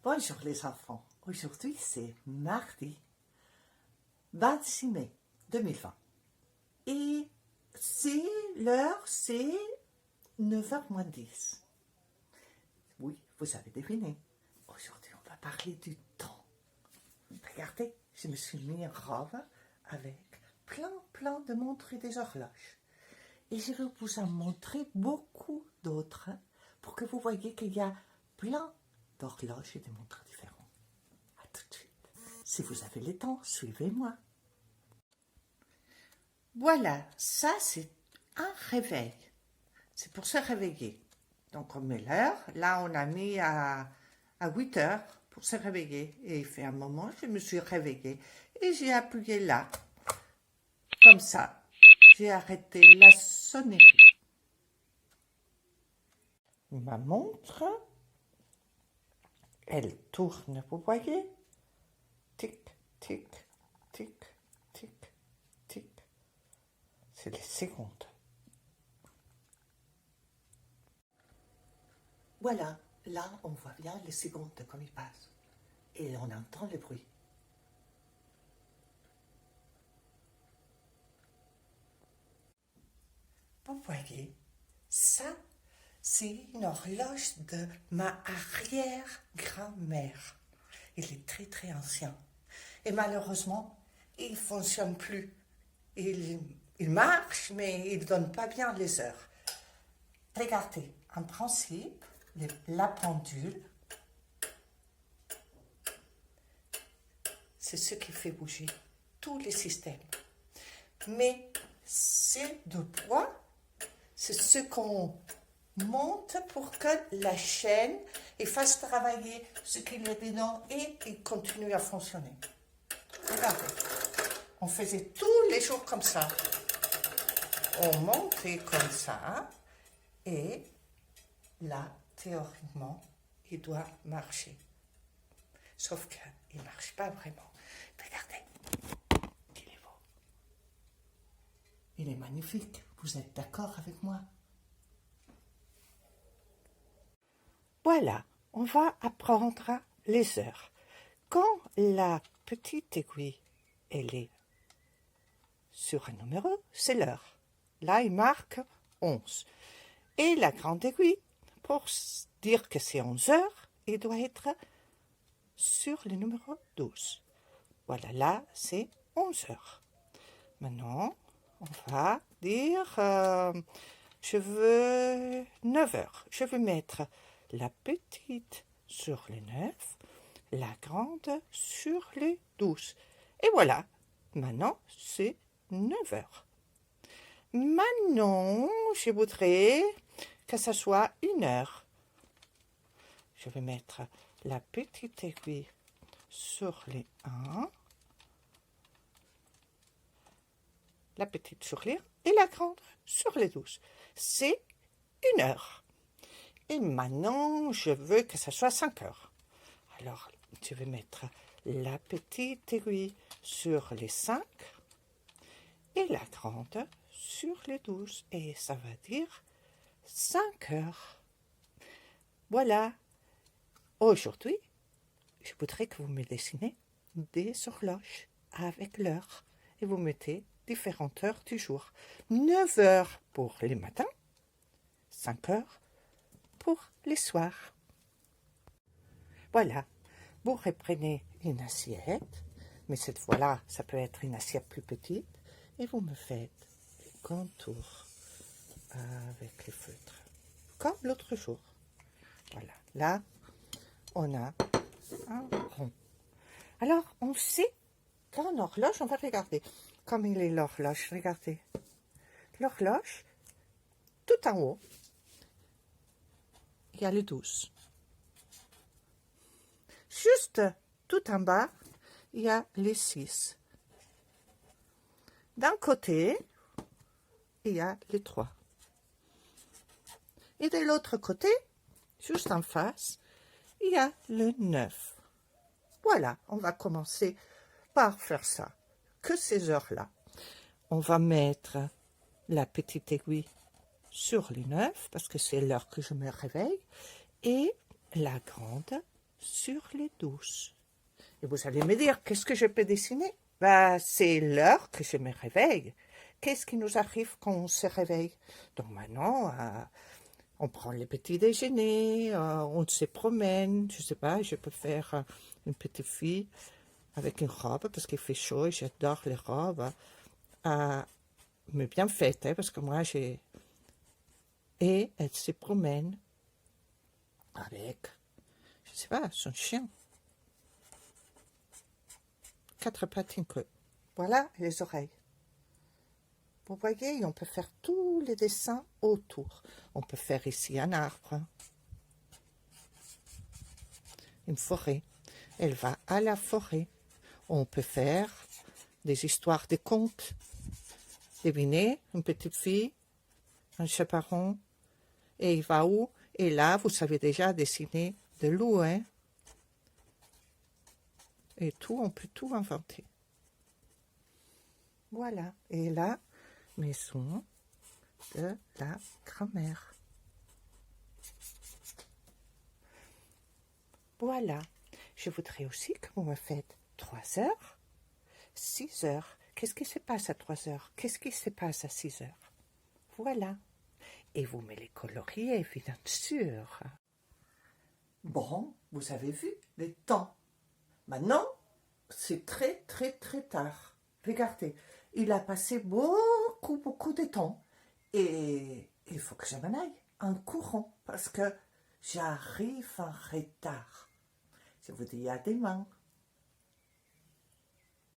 Bonjour les enfants, aujourd'hui c'est mardi 26 mai 2020 et c'est 9h moins 10. Oui, vous avez deviné, aujourd'hui on va parler du temps. Regardez, je me suis mis en robe avec plein de montres et des horloges. Et je vais vous en montrer beaucoup d'autres pour que vous voyez qu'il y a plein d'horloges et de montres différentes. À tout de suite. Si vous avez le temps, suivez-moi. Voilà, ça c'est un réveil. C'est pour se réveiller. Donc on met l'heure. Là on a mis à 8 heures pour se réveiller. Et il fait un moment, je me suis réveillée. Et j'ai appuyé là. Comme ça. J'ai arrêté la sonnerie. Ma montre, elle tourne, vous voyez? Tic, tic, tic, tic, tic. C'est les secondes. Voilà, là on voit bien les secondes comme ils passent. Et on entend le bruit. Vous voyez, ça, c'est une horloge de ma arrière-grand-mère. Il est très ancien. Et malheureusement, il ne fonctionne plus. Il marche, mais il ne donne pas bien les heures. Regardez, en principe, la pendule, c'est ce qui fait bouger tous les systèmes. Mais c'est de poids. C'est ce qu'on monte pour que la chaîne fasse travailler ce qu'il est dedans et il continue à fonctionner. Regardez, on faisait tous les jours comme ça. On montait comme ça et là, théoriquement, il doit marcher. Sauf qu'il ne marche pas vraiment. Regardez, il est beau. Il est magnifique. Vous êtes d'accord avec moi? Voilà, on va apprendre les heures. Quand la petite aiguille, elle est sur un numéro, c'est l'heure. Là, il marque 11. Et la grande aiguille, pour dire que c'est 11 heures, il doit être sur le numéro 12. Voilà, là, c'est 11 heures. Maintenant, on va dire, je veux 9 heures. Je vais mettre la petite sur les 9, la grande sur les 12. Et voilà, maintenant, c'est 9 heures. Maintenant, je voudrais que ça soit 1 heure. Je vais mettre la petite aiguille sur les 1, la petite sur les 1 et la grande sur les 12. C'est 1 heure. Et maintenant, je veux que ça soit 5 heures. Alors, je vais mettre la petite aiguille sur les 5 et la grande sur les 12. Et ça va dire 5 heures. Voilà. Aujourd'hui, je voudrais que vous me dessinez des horloges avec l'heure. Et vous mettez différentes heures du jour. 9 heures pour les matins, 5 heures pour les soirs. Voilà, vous reprenez une assiette, mais cette fois-là, ça peut être une assiette plus petite, et vous me faites les contours avec les feutres, comme l'autre jour. Voilà, là, on a un rond. Alors, on sait qu'en horloge, on va regarder. Comme il est l'horloge, regardez. L'horloge, tout en haut, il y a le 12. Juste tout en bas, il y a les 6. D'un côté, il y a les 3. Et de l'autre côté, juste en face, il y a le 9. Voilà, on va commencer par faire ça. Que ces heures-là. On va mettre la petite aiguille sur les 9, parce que c'est l'heure que je me réveille, et la grande sur les 12. Et vous allez me dire, qu'est-ce que je peux dessiner? Ben, c'est l'heure que je me réveille. Qu'est-ce qui nous arrive quand on se réveille? Donc maintenant, on prend le petit déjeuner, on se promène, je sais pas, je peux faire une petite fille avec une robe parce qu'il fait chaud et j'adore les robes, mais bien faites, hein, parce que moi j'ai... Et elle se promène avec, je sais pas, son chien. 4 pattes, une queue. Voilà les oreilles. Vous voyez, on peut faire tous les dessins autour. On peut faire ici un arbre, une forêt. Elle va à la forêt. On peut faire des histoires de contes. Devinez, une petite fille, un chaperon, et il va où? Et là, vous savez déjà dessiner de loup, hein? Et tout, on peut tout inventer. Voilà. Et là, maison de la grand-mère. Voilà. Je voudrais aussi que vous me faites 3 heures, 6 heures. Qu'est-ce qui se passe à 3 heures? Qu'est-ce qui se passe à 6 heures? Voilà. Et vous me les coloriez, bien sûr. Bon, vous avez vu le temps. Maintenant, c'est très, très, très tard. Regardez, il a passé beaucoup, beaucoup de temps. Et il faut que je m'en aille en courant parce que j'arrive en retard. Je vous dis à demain.